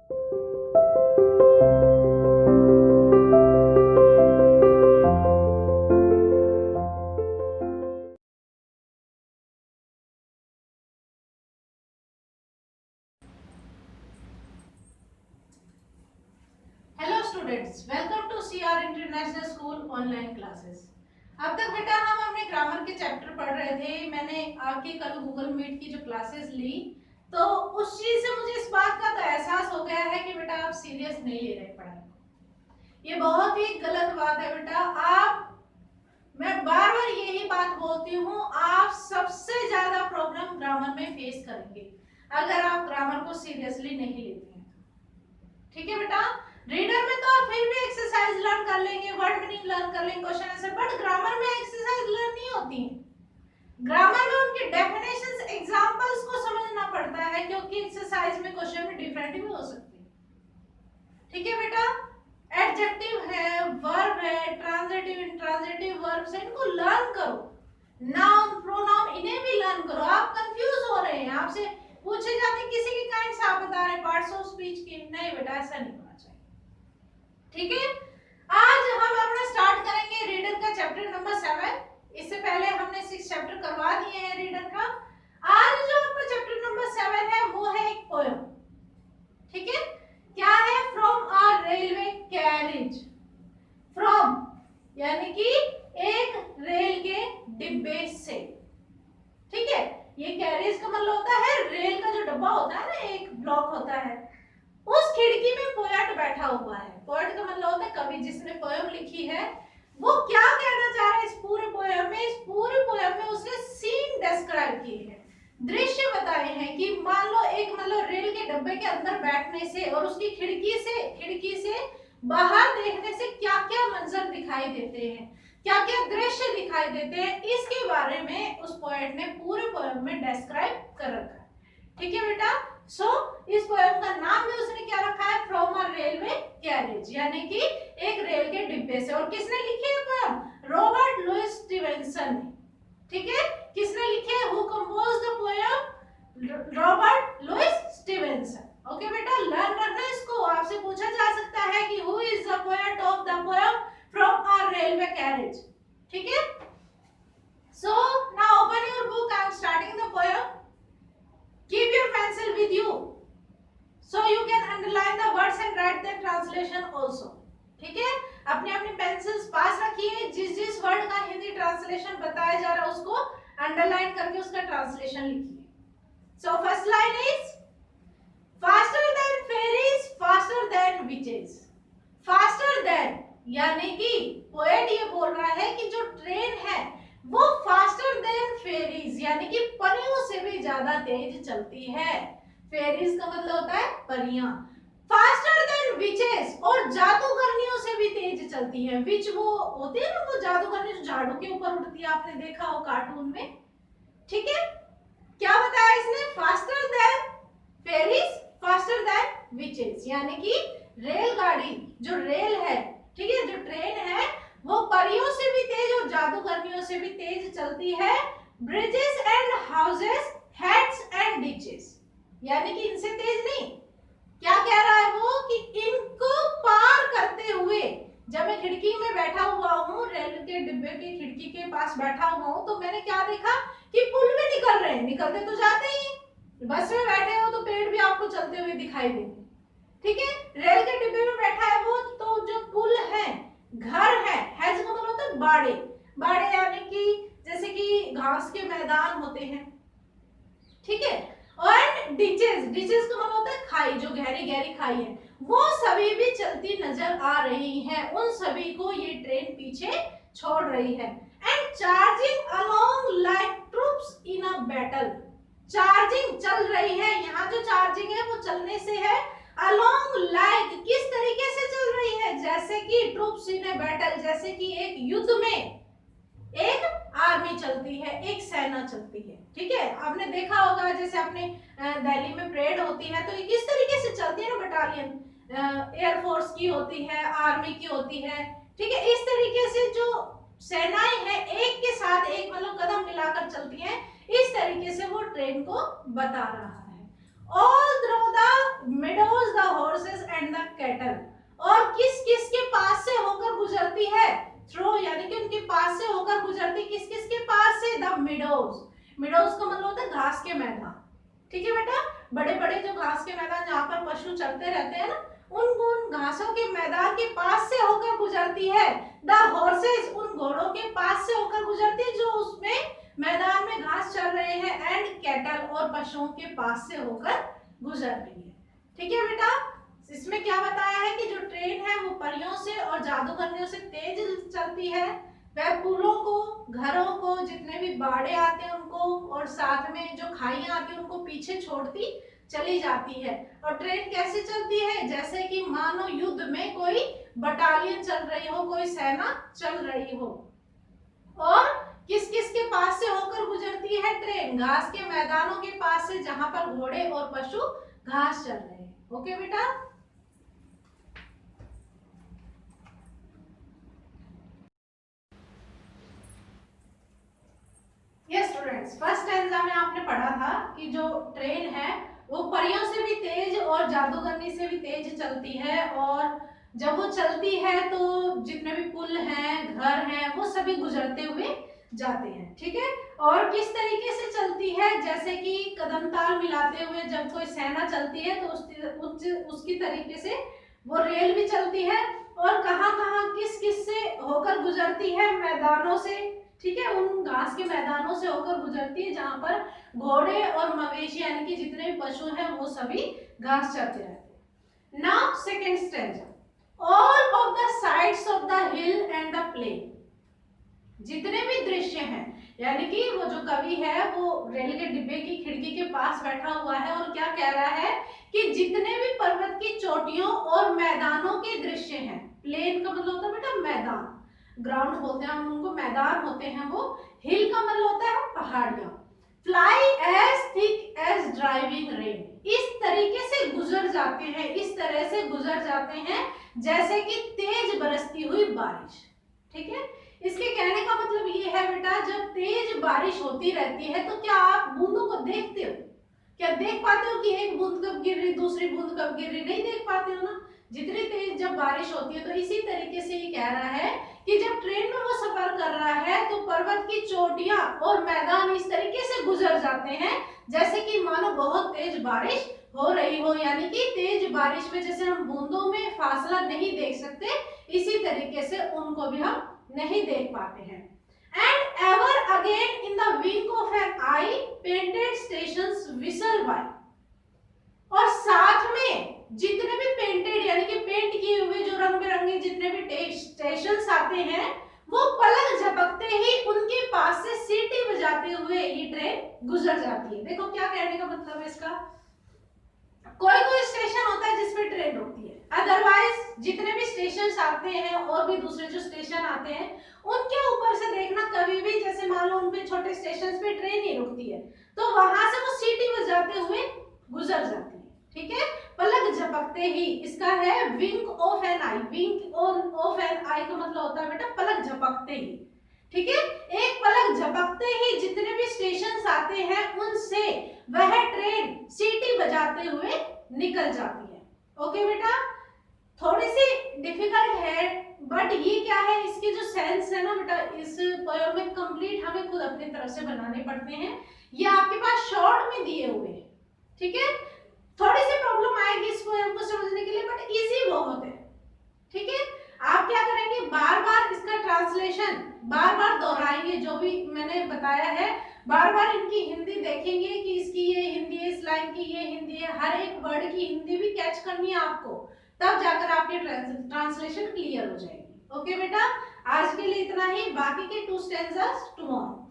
Hello students, welcome to CR international school online classes. अब तक बेटा हम अपने ग्रामर के चैप्टर पढ़ रहे थे। मैंने आपके कल गूगल मीट की जो क्लासेस ली, तो उस चीज से मुझे इस बात का तो एहसास हो गया है कि बेटा आप सीरियस नहीं ले रहे पढ़ाई को। ये बहुत ही गलत बात है बेटा। मैं बार बार यही बात बोलती हूँ, आप सबसे ज्यादा प्रॉब्लम ग्रामर में फेस करेंगे अगर आप ग्रामर को सीरियसली नहीं लेते हैं। ठीक है बेटा, रीडर में तो आप फिर भी एक्सरसाइज लर्न कर लेंगे, वर्ड मीनिंग लर्न कर लेंगे, क्वेश्चन आंसर, बट ग्रामर में एक्सरसाइज लर्न नहीं होती है। ग्रामर में उनके डेफिनेशंस, एग्जांपल्स को समझना पड़ता है, क्योंकि एक्सरसाइज में क्वेश्चन में डिफरेंट भी हो सकती है। ठीक है बेटा, एडजेक्टिव है, वर्ब है, ट्रांजिटिव, इंट्रांजिटिव वर्ब्स है, इनको लर्न करो। नाउन, प्रोनाउन, इन्हें भी लर्न करो। आप कंफ्यूज हो रहे हैं, आपसे पूछे जाते किसी की काइंड्स आप बता रहे हैं पार्ट्स ऑफ स्पीच की, नहीं बेटा ऐसा नहीं होना चाहिए। ठीक है, आज हम अपना स्टार्ट करेंगे रीडर का चैप्टर नंबर 7। इससे पहले हमने 6 चैप्टर करवा दिए हैं रीडर का। आज जो आपका चैप्टर नंबर 7 है वो है एक पोएम। ठीक है, क्या है? From a railway carriage. From यानी कि एक रेल के डिब्बे से। ठीक है, ये कैरेज का मतलब होता है रेल का जो डब्बा होता है ना, एक ब्लॉक होता है, उस खिड़की में पोएट बैठा हुआ है। पोएट का मतलब होता है कवि, जिसने पोएम लिखी है। वो क्या कहना चाह रहा है इस पूरे पोएम में? इस पूरे पोएम में उसने सीन डिस्क्राइब किए हैं, दृश्य बताए हैं कि मान लो एक मतलब रेल के डब्बे के अंदर बैठने से और उसकी खिड़की से बाहर देखने से क्या क्या मंजर दिखाई देते हैं, क्या क्या दृश्य दिखाई देते हैं, इसके बारे में उस पोएट ने पूरे पोएम में डिस्क्राइब कर रखा है। ठीक है बेटा, इस पोएम का नाम भी उसने क्या रखा है? फ्रॉम अ रेलवे कैरेज, यानी कि एक रेल के डिब्बे से। और किसने लिखी है पोएम? रॉबर्ट लुइस स्टीवेंसन ने। ठीक है, किसने लिखी है? Who composed the poem? Robert Louis Stevenson. Okay बेटा, लर्न रखना इसको। आपसे पूछा जा सकता है कि who is the poet of the poem from a railway carriage. ठीक है, so now open your book. I am starting the poem. Keep your pencil with you so you can underline the words and write the translation also. ठीक है, अपने अपने pencils पास रखिए। जिस जिस word का हिंदी ट्रांसलेशन बताया जा रहा है उसको अंडरलाइन करके उसका ट्रांसलेशन लिखिए। So first line is faster than fairies, faster than witches. Faster than यानी कि पोएट ये बोल रहा है कि जो ट्रेन है वो फास्टर देन फेरीज यानी कि परियों से भी ज्यादा तेज चलती है। फेरीज का मतलब होता है परियां। फास्टर देन विचेस, और जादूगरनियों से भी तेज चलती है। विच वो होती है ना, वो जादूगरनी जो झाड़ू के ऊपर उड़ती है, आपने देखा हो कार्टून में। ठीक है, क्या बताया इसने? Faster than fairies, faster than witches, यानी कि रेलगाड़ी जो रेल है, ठीक है, जो ट्रेन है वो परियों से भी तेज और जादूगरनियों से भी तेज चलती है। Bridges and houses, heads and ditches, यानी कि इनसे तेज नहीं। क्या कह रहा है वो? कि इनको पार करते हुए, जब मैं खिड़की में बैठा हुआ हूँ, रेल के डिब्बे की खिड़की के पास बैठा हुआ हूँ, तो मैंने क्या देखा कि पुल में निकल रहे हैं, निकलते तो जाते ही। बस में बैठे हो तो पेड़ भी आपको चलते हुए दिखाई देंगे। ठीक है, रेल के डिब्बे में बैठा है वो, तो जो पुल है, घर है, हैज का मतलब होता है बाड़े। बाड़े यानी कि जैसे कि घास के मैदान होते हैं। ठीक है, और डिचेस, डिचेस का मतलब होता है खाई, जो गहरी गहरी खाई है, वो सभी भी चलती नजर आ रही हैं। उन सभी को ये ट्रेन पीछे छोड़ रही है। And charging along like troops in a battle. Charging चल रही है, यहाँ जो चार्जिंग है वो चलने से है। अलोंग लाइक किस तरीके से चल रही है? जैसे कि ट्रूप्स इन अ बैटल, जैसे कि एक युद्ध में एक आर्मी चलती है, एक सेना चलती है। ठीक है, आपने देखा होगा जैसे अपने दिल्ली में परेड होती है तो ये किस तरीके से चलती है ना, बटालियन एयरफोर्स की होती है, आर्मी की होती है। ठीक है, इस तरीके से जो सेनाएं हैं एक के साथ एक मतलब कदम मिलाकर चलती हैं, इस तरीके से वो ट्रेन को बता रहा है। All through the meadows the horse बड़े बड़े जो घास के मैदान जहाँ पर पशु चलते रहते हैं ना, उन घासों के मैदान के पास से होकर गुजरती है। द हॉर्सेस, उन घोड़ों के पास से होकर गुजरती है जो उसमें मैदान में घास चल रहे हैं। एंड कैटल, और पशुओं के पास से होकर गुजर रही है। ठीक है बेटा, इसमें क्या बताया है कि जो ट्रेन है वो परियों से और जादूगरनियों से तेज चलती है। वह पुलों को, घरों को, जितने भी बाड़े आते हैं उनको, और साथ में जो खाइयां आती है उनको पीछे छोड़ती चली जाती है। और ट्रेन कैसे चलती है? जैसे कि मानो युद्ध में कोई बटालियन चल रही हो, कोई सेना चल रही हो। और किस किस के पास से होकर गुजरती है ट्रेन? घास के मैदानों के पास से, जहां पर घोड़े और पशु घास चल रहे हैं। ओके बेटा, यस स्टूडेंट्स, फर्स्ट स्टैंजा में आपने पढ़ा था कि जो ट्रेन है वो परियों से भी तेज और जादूगरनी से भी तेज चलती है। और जब वो चलती है तो जितने भी पुल हैं, घर हैं, वो सभी गुजरते हुए जाते हैं। ठीक है, और किस तरीके से चलती है? जैसे कि कदम ताल मिलाते हुए जब कोई सेना चलती है तो उसकी तरीके से वो रेल भी चलती है। और कहाँ कहाँ किस किस से होकर गुजरती है? मैदानों से। ठीक है, उन घास के मैदानों से होकर गुजरती है जहां पर घोड़े और मवेशी यानी कि जितने भी पशु हैं वो सभी घास चरते रहते हैं। Now second stanza, all of the sides of the hill and the plain, जितने भी दृश्य हैं, यानी कि वो जो कवि है वो रेल के डिब्बे की खिड़की के पास बैठा हुआ है और क्या कह रहा है कि जितने भी पर्वत की चोटियों और मैदानों के दृश्य हैं। प्लेन का मतलब होता है बेटा मैदान, ग्राउंड बोलते हैं हम उनको, मैदान होते हैं वो। हिल का मतलब होता है पहाड़ियां। Fly as thick as driving rain, इस तरीके से गुजर जाते हैं, इस तरह से गुजर जाते हैं जैसे कि तेज बरसती हुई बारिश। ठीक है, इसके कहने का मतलब ये है बेटा, जब तेज बारिश होती रहती है तो क्या आप बूंदों को देखते हो? क्या देख पाते हो कि एक बूंद कब गिर रही, दूसरी बूंद कब गिर रही? नहीं देख पाते हो ना। जितनी तेज जब बारिश होती है, तो इसी तरीके से ये कह रहा है कि जब ट्रेन में वो सफर कर रहा है तो पर्वत की चोटियां और मैदान इस तरीके से गुजर जाते हैं जैसे कि मानो बहुत तेज बारिश हो रही हो। यानी कि तेज बारिश में जैसे हम बूंदों में फासला नहीं देख सकते, इसी तरीके से उनको भी हम नहीं देख पाते हैं। And ever again in the wink of an eye painted stations whistle by, और साथ में जितने भी पेंटेड यानी कि पेंट किए हुए जो रंग बिरंगे जितने भी स्टेशंस आते हैं, वो पलक झपकते ही उनके पास से सीटी बजाते हुए ये ट्रेन गुजर जाती है। देखो क्या कहने का मतलब है इसका, कोई कोई स्टेशन होता है जिसपे ट्रेन रुकती है, अदरवाइज जितने भी स्टेशन आते हैं और भी दूसरे जो स्टेशन आते हैं उनके ऊपर से देखना, कभी भी जैसे मान लो उनपे छोटे स्टेशन पे ट्रेन नहीं रुकती है तो वहां से वो सीटी बजाते हुए गुजर जाती है। ठीक है, पलक झपकते ही, इसका है wink of an eye. Wink of an eye का मतलब होता है बेटा पलक झपकते ही। ठीक है, एक पलक झपकते ही जितने भी स्टेशन आते हैं उनसे वह ट्रेन सीटी बजाते हुए निकल जाती है। ओके बेटा, थोड़ी सी डिफिकल्ट है बट ये क्या है, इसके जो सेंस है ना बेटा, इस पोएम में कंप्लीट हमें खुद अपनी तरफ से बनाने पड़ते हैं। ये आपके पास शॉर्ट में दिए हुए हैं। ठीक है, थोड़ी सी प्रॉब्लम आएगी इस पोएम को समझने के लिए बट इजी बहुत है। ठीक है, आप क्या करेंगे, बार बार इसका ट्रांसलेशन बार बार दोहराएंगे, जो भी मैंने बताया है बार बार इनकी हिंदी देखेंगे कि इसकी ये हिंदी है, इस लाइन की ये हिंदी है, हर एक वर्ड की हिंदी भी कैच करनी है आपको, तब जाकर आपकी ट्रांसलेशन क्लियर हो जाएगी। ओके बेटा, आज के लिए इतना ही, बाकी के 2 स्टैंजास टुमारो।